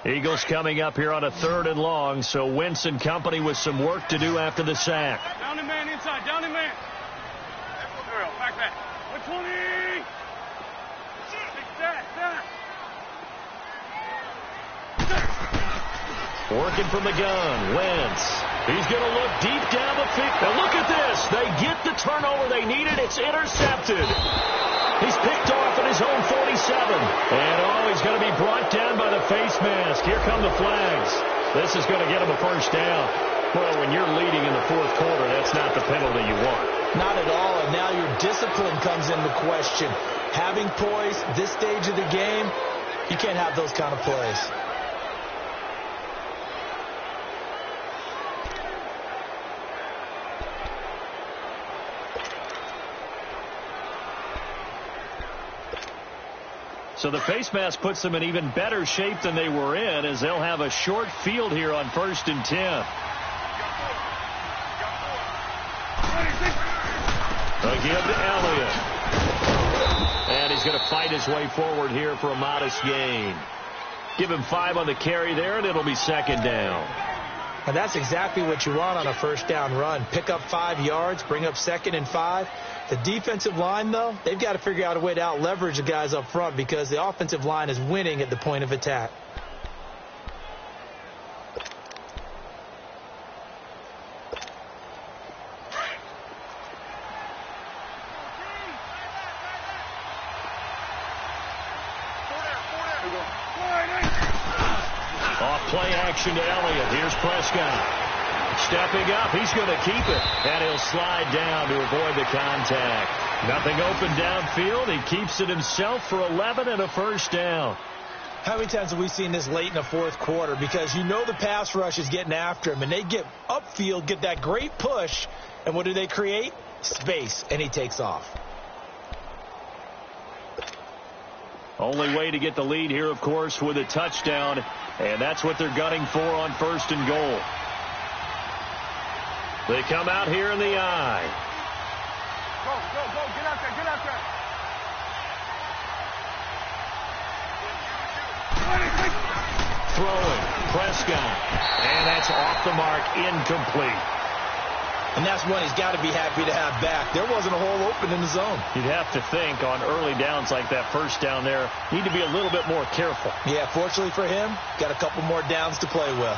Eagles coming up here on a 3rd and long, so Wentz and company with some work to do after the sack. Down and man inside, down and man. Back. 120. Working from the gun, Wentz. He's going to look deep down the field. Now look at this. They get the turnover they needed. It's intercepted. He's picked off at his own 47. And he's going to be brought down by the face mask. Here come the flags. This is going to get him a first down. Well, when you're leading in the 4th quarter, that's not the penalty you want. Not at all, and now your discipline comes into question. Having poise this stage of the game, you can't have those kind of plays. So the face mask puts them in even better shape than they were in as they'll have a short field here on 1st and 10. Give to Elliott. And he's going to fight his way forward here for a modest gain. Give him 5 on the carry there, and it'll be 2nd down. And that's exactly what you want on a 1st down run. Pick up 5 yards, bring up 2nd and 5. The defensive line, though, they've got to figure out a way to out-leverage the guys up front because the offensive line is winning at the point of attack. Play action to Elliott. Here's Prescott. Stepping up. He's going to keep it. And he'll slide down to avoid the contact. Nothing open downfield. He keeps it himself for 11 and a first down. How many times have we seen this late in the 4th quarter? Because you know the pass rush is getting after him. And they get upfield, get that great push. And what do they create? Space. And he takes off. Only way to get the lead here, of course, with a touchdown. And that's what they're gunning for on 1st and goal. They come out here in the eye. Go. Get out there. Throwing. Prescott. And that's off the mark. Incomplete. And that's one he's got to be happy to have back. There wasn't a hole open in the zone. You'd have to think on early downs like that 1st down there, need to be a little bit more careful. Yeah, fortunately for him, got a couple more downs to play with.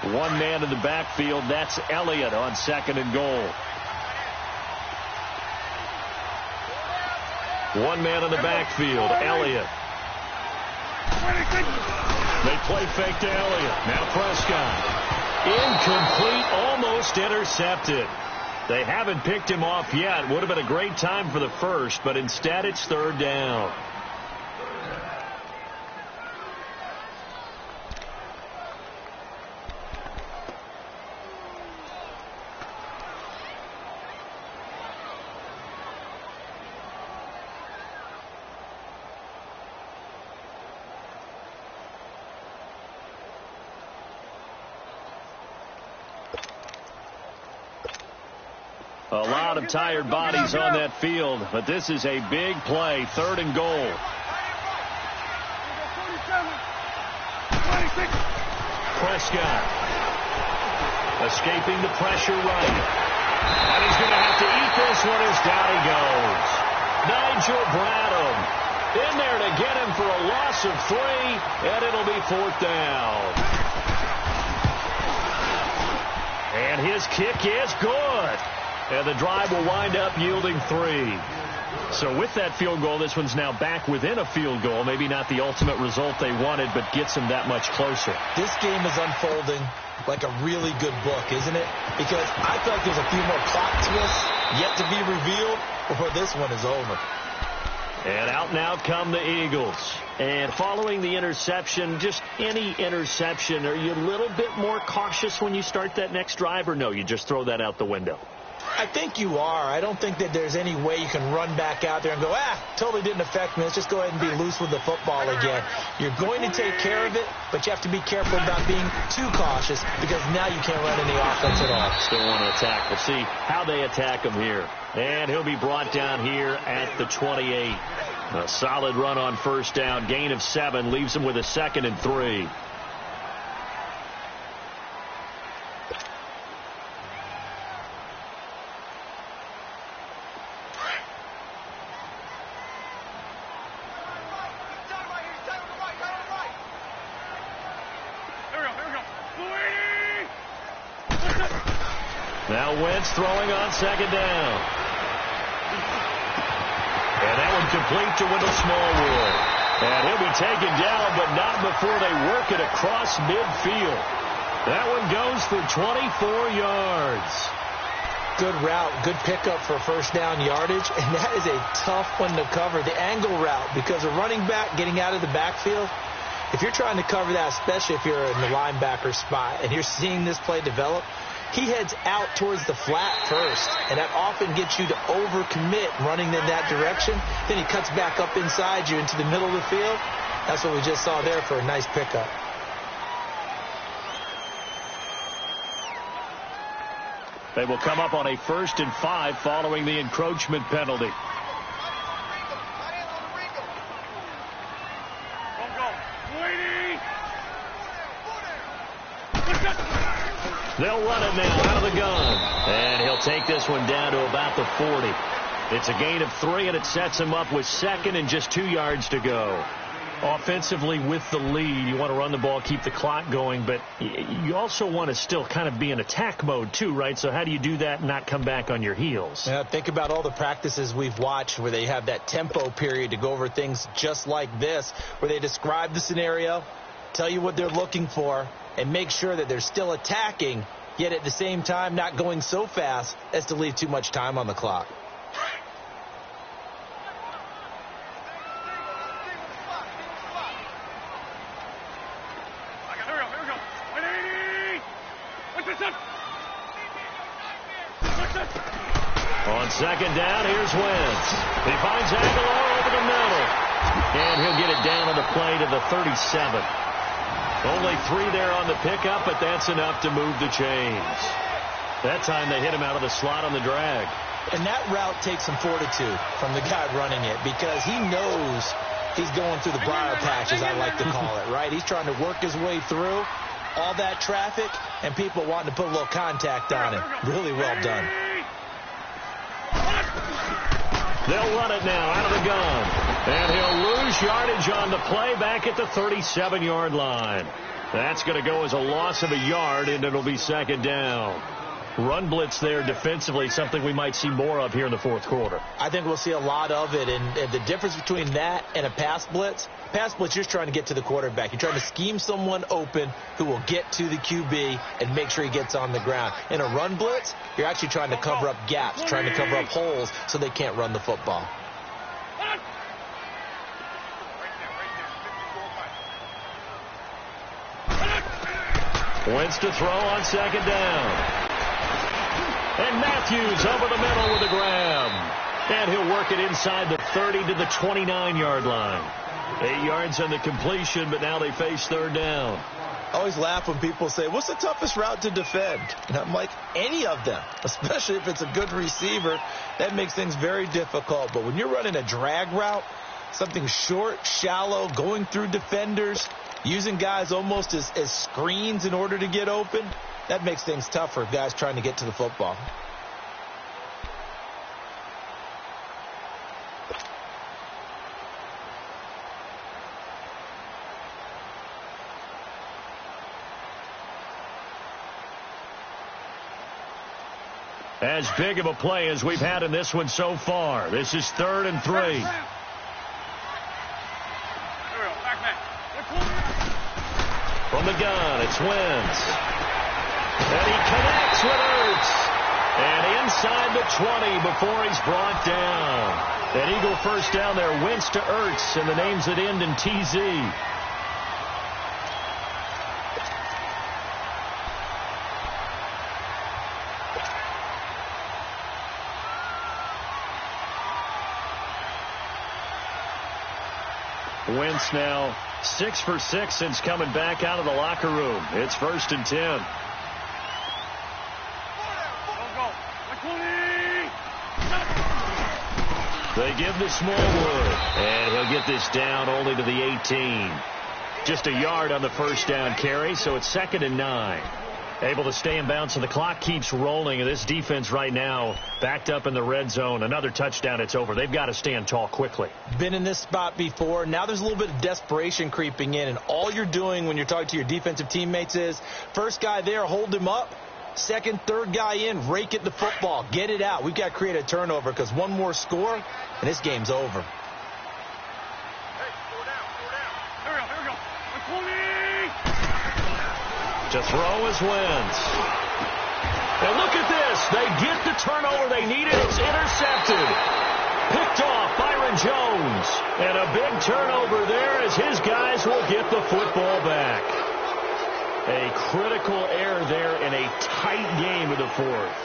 One man in the backfield. That's Elliott on 2nd and goal. One man in the backfield. Elliott. They play fake to Elliott. Now Prescott. Incomplete. Almost intercepted. They haven't picked him off yet. Would have been a great time for the first, but instead it's 3rd down. A lot of tired bodies on that field, but this is a big play. 3rd and goal. Prescott escaping the pressure right. And he's going to have to eat this one as down he goes. Nigel Bradham in there to get him for a loss of 3, and it'll be 4th down. And his kick is good. And the drive will wind up yielding 3. So with that field goal, this one's now back within a field goal. Maybe not the ultimate result they wanted, but gets them that much closer. This game is unfolding like a really good book, isn't it? Because I feel like there's a few more plot twists yet to be revealed before this one is over. And out now come the Eagles. And following the interception, just any interception, are you a little bit more cautious when you start that next drive, or no, you just throw that out the window? I think you are. I don't think that there's any way you can run back out there and go, totally didn't affect me. Let's just go ahead and be loose with the football again. You're going to take care of it, but you have to be careful about being too cautious because now you can't run any offense at all. Still want to attack. We'll see how they attack him here. And he'll be brought down here at the 28. A solid run on first down. Gain of 7 leaves him with a 2nd and 3. Now Wentz throwing on 2nd down. And that one complete to Wendell Smallwood. And he'll be taken down, but not before they work it across midfield. That one goes for 24 yards. Good route, good pickup for first down yardage, and that is a tough one to cover. The angle route, because a running back getting out of the backfield, if you're trying to cover that, especially if you're in the linebacker spot and you're seeing this play develop, he heads out towards the flat first, and that often gets you to overcommit running in that direction. Then he cuts back up inside you into the middle of the field. That's what we just saw there for a nice pickup. They will come up on a 1st and 5 following the encroachment penalty. They'll run it now out of the gun. And he'll take this one down to about the 40. It's a gain of 3, and it sets him up with 2nd and just 2 yards to go. Offensively with the lead, you want to run the ball, keep the clock going, but you also want to still kind of be in attack mode too, right? So how do you do that and not come back on your heels? Yeah, think about all the practices we've watched where they have that tempo period to go over things just like this, where they describe the scenario, tell you what they're looking for, and make sure that they're still attacking, yet at the same time not going so fast as to leave too much time on the clock. On 2nd down, here's Wentz. He finds Aguilar over the middle. And he'll get it down on the play to the 37. Only 3 there on the pickup, but that's enough to move the chains. That time they hit him out of the slot on the drag. And that route takes some fortitude from the guy running it because he knows he's going through the briar patch, as I like to call it, right? He's trying to work his way through all that traffic and people wanting to put a little contact on him. Really well done. They'll run it now out of the gun. And he'll lose yardage on the play back at the 37-yard line. That's going to go as a loss of a yard, and it'll be 2nd down. Run blitz there defensively, something we might see more of here in the 4th quarter. I think we'll see a lot of it, and the difference between that and a pass blitz, you're just trying to get to the quarterback. You're trying to scheme someone open who will get to the QB and make sure he gets on the ground. In a run blitz, you're actually trying to cover up gaps, trying to cover up holes so they can't run the football. Wentz to throw on 2nd down. And Matthews over the middle with a grab. And he'll work it inside the 30 to the 29-yard line. 8 yards on the completion, but now they face 3rd down. I always laugh when people say, what's the toughest route to defend? And I'm like, any of them, especially if it's a good receiver. That makes things very difficult. But when you're running a drag route, something short, shallow, going through defenders, using guys almost as screens in order to get open, That makes things tough for guys trying to get to the football. As big of a play as we've had in this one so far. This is 3rd and 3. From the gun, it's Wentz. And he connects with Ertz. And inside the 20 before he's brought down. An Eagle first down there. Wentz to Ertz, and the names that end in TZ. Wentz now 6 for 6 since coming back out of the locker room. It's 1st and 10. They give to Smallwood, and he'll get this down only to the 18. Just a yard on the first down carry, so it's 2nd and 9. Able to stay in bounds, and the clock keeps rolling. And this defense right now backed up in the red zone. Another touchdown, it's over. They've got to stand tall quickly. Been in this spot before. Now there's a little bit of desperation creeping in, and all you're doing when you're talking to your defensive teammates is first guy there, hold him up. Second, third guy in, rake at the football. Get it out. We've got to create a turnover because one more score, and this game's over. To throw is Wentz. And look at this. They get the turnover they needed. It's intercepted. Picked off Byron Jones. And a big turnover there as his guys will get the football back. A critical error there in a tight game of the 4th.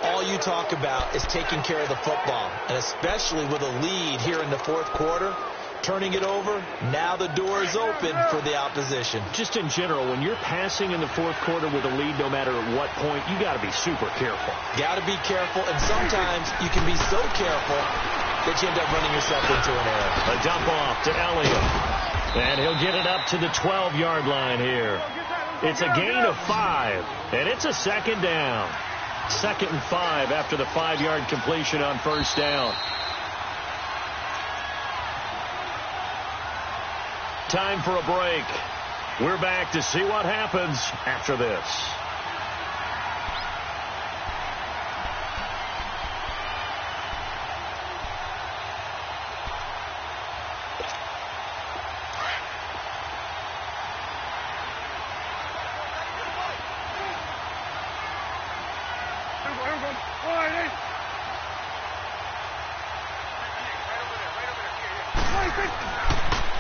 All you talk about is taking care of the football, and especially with a lead here in the 4th quarter. Turning it over, now the door is open for the opposition. Just in general, when you're passing in the 4th quarter with a lead, no matter at what point, you got to be super careful. Got to be careful, and sometimes you can be so careful that you end up running yourself into an error. A dump off to Elliott, and he'll get it up to the 12-yard line here. It's a gain of 5, and it's a 2nd down. 2nd and 5 after the 5-yard completion on first down. Time for a break. We're back to see what happens after this.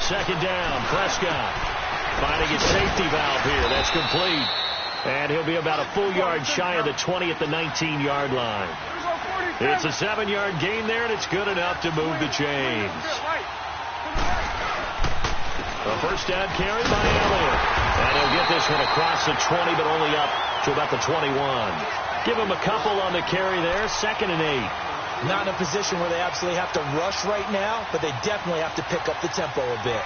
Second down, Prescott finding his safety valve here. That's complete. And he'll be about a full yard shy of the 20 at the 19-yard line. It's a 7-yard gain there, and it's good enough to move the chains. A first down carry by Elliott. And he'll get this one across the 20, but only up to about the 21. Give him a couple on the carry there. 2nd and 8. Not in a position where they absolutely have to rush right now, but they definitely have to pick up the tempo a bit.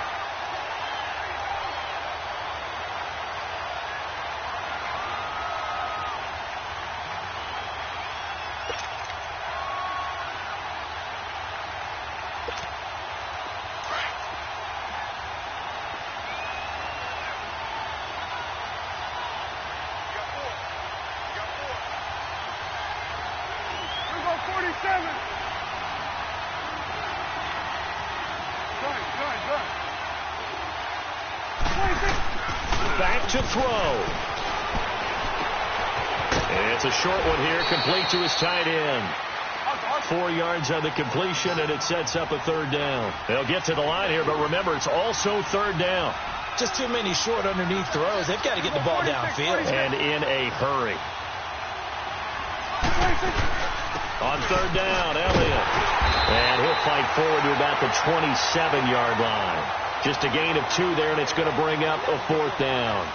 Back to throw. It's a short one here, complete to his tight end. 4 yards on the completion, and it sets up a 3rd down. They'll get to the line here, but remember, it's also 3rd down. Just too many short underneath throws. They've got to get the ball downfield. And in a hurry. On 3rd down, Elliott. And he'll fight forward to about the 27-yard line. Just a gain of 2 there, and it's going to bring up a 4th down.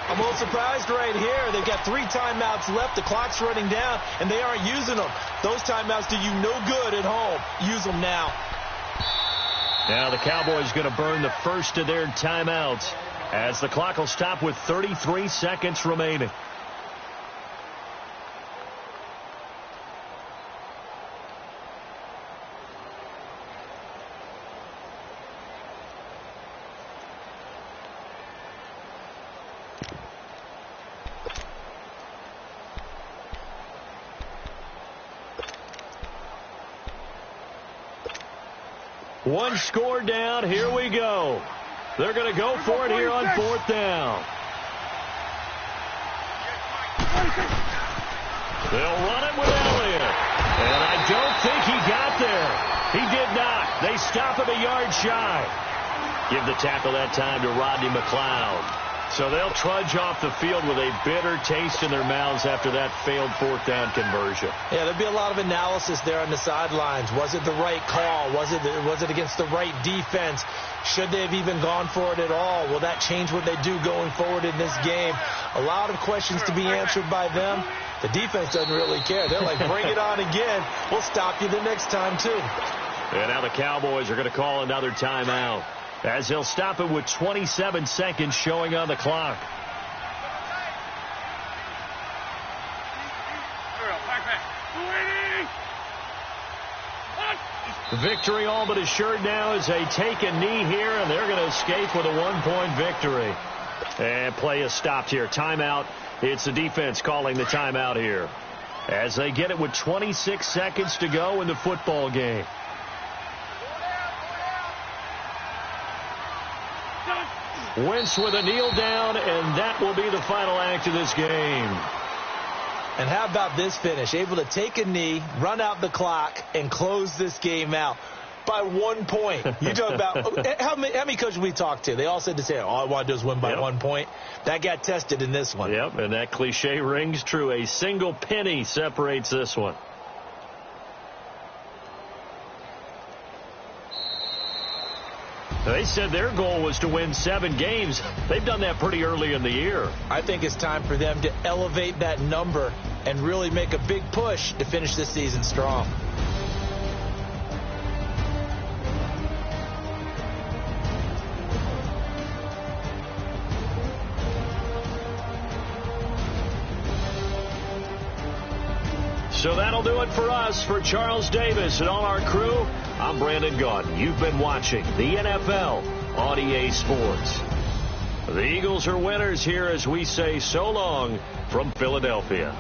I'm a little surprised right here. They've got 3 timeouts left. The clock's running down, and they aren't using them. Those timeouts do you no good at home. Use them now. Now the Cowboys going to burn the first of their timeouts as the clock will stop with 33 seconds remaining. One score down. Here we go. They're going to go for it here on 4th down. They'll run it with Elliott. And I don't think he got there. He did not. They stop him a yard shy. Give the tackle that time to Rodney McLeod. So they'll trudge off the field with a bitter taste in their mouths after that failed 4th down conversion. Yeah, there'll be a lot of analysis there on the sidelines. Was it the right call? Was it against the right defense? Should they have even gone for it at all? Will that change what they do going forward in this game? A lot of questions to be answered by them. The defense doesn't really care. They're like, bring it on again. We'll stop you the next time, too. And now the Cowboys are going to call another timeout, as they'll stop it with 27 seconds showing on the clock. Victory all but assured now as they take a knee here, and they're going to escape with a 1-point victory. And play is stopped here. Timeout. It's the defense calling the timeout here, as they get it with 26 seconds to go in the football game. Wentz with a kneel down, and that will be the final act of this game. And how about this finish? Able to take a knee, run out the clock, and close this game out by 1 point. You talk about how many coaches we talked to? They all said the same. All I want to do is win by 1 point. That got tested in this one. Yep, and that cliche rings true. A single penny separates this one. They said their goal was to win 7 games. They've done that pretty early in the year. I think it's time for them to elevate that number and really make a big push to finish this season strong. So that'll do it for us. For Charles Davis and all our crew, I'm Brandon Gaudin. You've been watching the NFL on EA Sports. The Eagles are winners here as we say so long from Philadelphia.